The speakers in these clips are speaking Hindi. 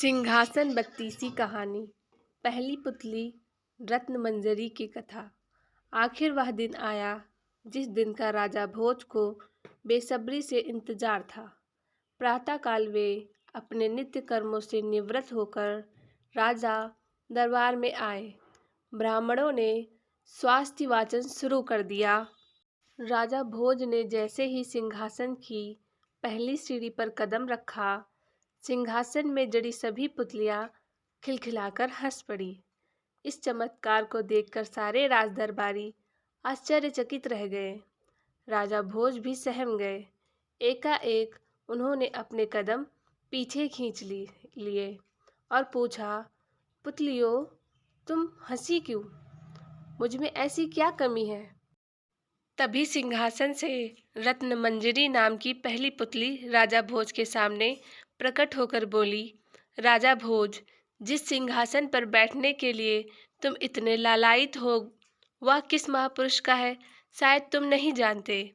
सिंहासन बत्तीसी कहानी। पहली पुतली रत्न मंजरी की कथा। आखिर वह दिन आया जिस दिन का राजा भोज को बेसब्री से इंतजार था। प्रातःकाल वे अपने नित्य कर्मों से निवृत्त होकर राजा दरबार में आए। ब्राह्मणों ने स्वास्थ्य वाचन शुरू कर दिया। राजा भोज ने जैसे ही सिंहासन की पहली सीढ़ी पर कदम रखा, सिंहासन में जड़ी सभी पुतलियां खिलखिलाकर हंस पड़ी। इस चमत्कार को देखकर सारे राज दरबारी आश्चर्यचकित रह गए। राजा भोज भी सहम गए। एकाएक उन्होंने अपने कदम पीछे खींच लिए और पूछा, पुतलियों, तुम हंसी क्यों? मुझ में ऐसी क्या कमी है? तभी सिंहासन से रत्न मंजरी नाम की पहली पुतली राजा भोज के सामने प्रकट होकर बोली, राजा भोज, जिस सिंहासन पर बैठने के लिए तुम इतने लालायित हो, वह किस महापुरुष का है, शायद तुम नहीं जानते,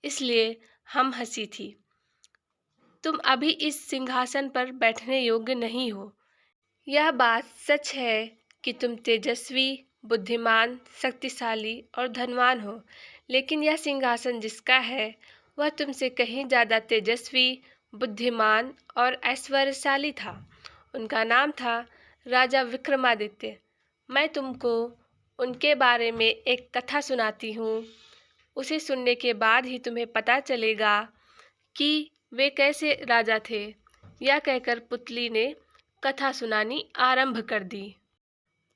इसलिए हम हंसी थी। तुम अभी इस सिंहासन पर बैठने योग्य नहीं हो। यह बात सच है कि तुम तेजस्वी, बुद्धिमान, शक्तिशाली और धनवान हो, लेकिन यह सिंहासन जिसका है वह तुमसे कहीं ज़्यादा तेजस्वी, बुद्धिमान और ऐश्वर्यशाली था। उनका नाम था राजा विक्रमादित्य। मैं तुमको उनके बारे में एक कथा सुनाती हूँ। उसे सुनने के बाद ही तुम्हें पता चलेगा कि वे कैसे राजा थे। यह कहकर पुतली ने कथा सुनानी आरंभ कर दी।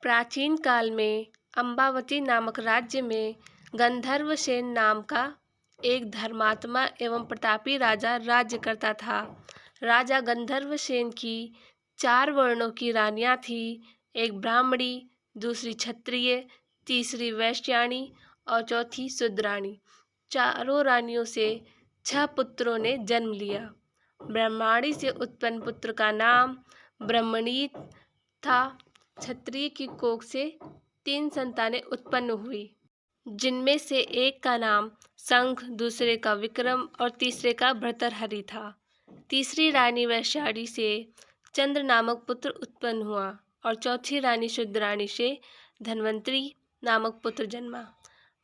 प्राचीन काल में अम्बावती नामक राज्य में गंधर्वसेन नाम का एक धर्मात्मा एवं प्रतापी राजा राज्य करता था। राजा गंधर्वसेन की 4 वर्णों की रानियां थीं, एक ब्राह्मणी, दूसरी क्षत्रिय, तीसरी वैश्याणी और चौथी शूद्राणी। चारों रानियों से 6 पुत्रों ने जन्म लिया। ब्रह्माणी से उत्पन्न पुत्र का नाम ब्रह्मणीत था। क्षत्रिय की कोख से 3 संतानें उत्पन्न हुई, जिनमें से एक का नाम शंख, दूसरे का विक्रम और तीसरे का भर्तृहरि था। तीसरी रानी वैश्याणी से चंद्र नामक पुत्र उत्पन्न हुआ और चौथी रानी शूद्राणी से धन्वंतरी नामक पुत्र जन्मा।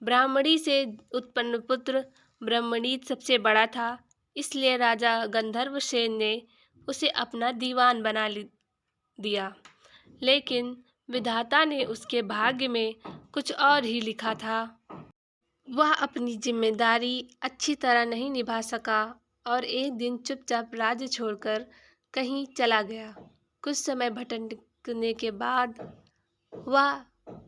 ब्राह्मणी से उत्पन्न पुत्र ब्रह्मणीत सबसे बड़ा था, इसलिए राजा गंधर्वसेन ने उसे अपना दीवान बना दिया। लेकिन विधाता ने उसके भाग्य में कुछ और ही लिखा था। वह अपनी जिम्मेदारी अच्छी तरह नहीं निभा सका और एक दिन चुपचाप राज्य छोड़कर कहीं चला गया। कुछ समय भटकने के बाद वह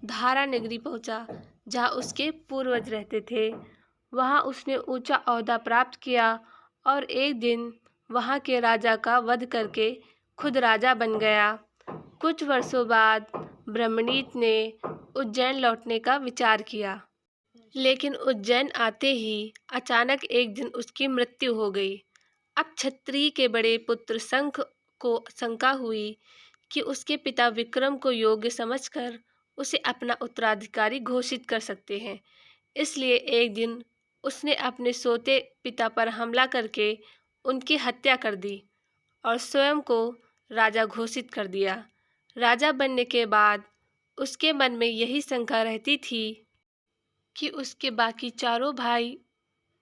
धारा नगरी पहुंचा, जहां उसके पूर्वज रहते थे। वहां उसने ऊंचा ओहदा प्राप्त किया और एक दिन वहां के राजा का वध करके खुद राजा बन गया। कुछ वर्षों बाद ब्रह्मणीत ने उज्जैन लौटने का विचार किया, लेकिन उज्जैन आते ही अचानक एक दिन उसकी मृत्यु हो गई। अब क्षत्रिय के बड़े पुत्र शंख को शंका हुई कि उसके पिता विक्रम को योग्य समझकर उसे अपना उत्तराधिकारी घोषित कर सकते हैं। इसलिए एक दिन उसने अपने सोते पिता पर हमला करके उनकी हत्या कर दी और स्वयं को राजा घोषित कर दिया। राजा बनने के बाद उसके मन में यही शंका रहती थी कि उसके बाकी चारों भाई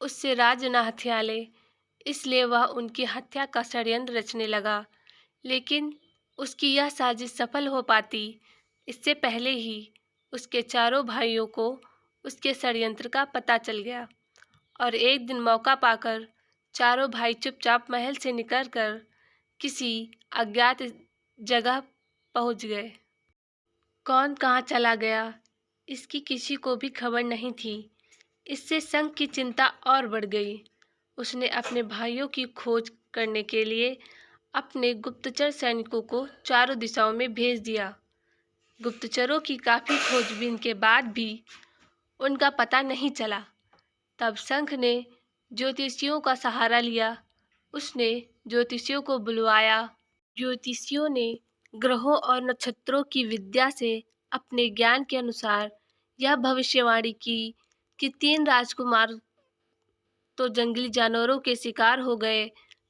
उससे राज न हथिया ले, इसलिए वह उनकी हत्या का षड्यंत्र रचने लगा। लेकिन उसकी यह साजिश सफल हो पाती इससे पहले ही उसके चारों भाइयों को उसके षड्यंत्र का पता चल गया और एक दिन मौका पाकर चारों भाई चुपचाप महल से निकलकर किसी अज्ञात जगह पहुंच गए। कौन कहाँ चला गया, इसकी किसी को भी खबर नहीं थी। इससे शंख की चिंता और बढ़ गई। उसने अपने भाइयों की खोज करने के लिए अपने गुप्तचर सैनिकों को चारों दिशाओं में भेज दिया। गुप्तचरों की काफ़ी खोजबीन के बाद भी उनका पता नहीं चला। तब शंख ने ज्योतिषियों का सहारा लिया। उसने ज्योतिषियों को बुलवाया। ज्योतिषियों ने ग्रहों और नक्षत्रों की विद्या से अपने ज्ञान के अनुसार यह भविष्यवाणी की कि 3 राजकुमार तो जंगली जानवरों के शिकार हो गए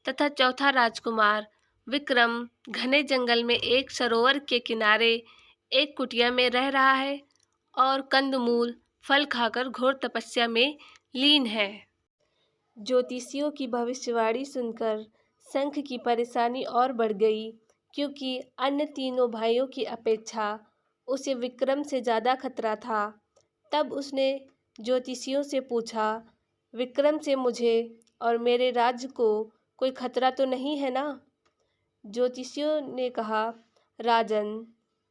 तथा चौथा राजकुमार विक्रम घने जंगल में एक सरोवर के किनारे एक कुटिया में रह रहा है और कंदमूल फल खाकर घोर तपस्या में लीन है। ज्योतिषियों की भविष्यवाणी सुनकर शंख की परेशानी और बढ़ गई, क्योंकि अन्य तीनों भाइयों की अपेक्षा उसे विक्रम से ज़्यादा खतरा था। तब उसने ज्योतिषियों से पूछा, विक्रम से मुझे और मेरे राज्य को कोई खतरा तो नहीं है ना? ज्योतिषियों ने कहा, राजन,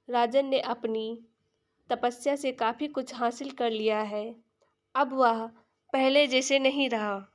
राजन ने अपनी तपस्या से काफ़ी कुछ हासिल कर लिया है। अब वह पहले जैसे नहीं रहा।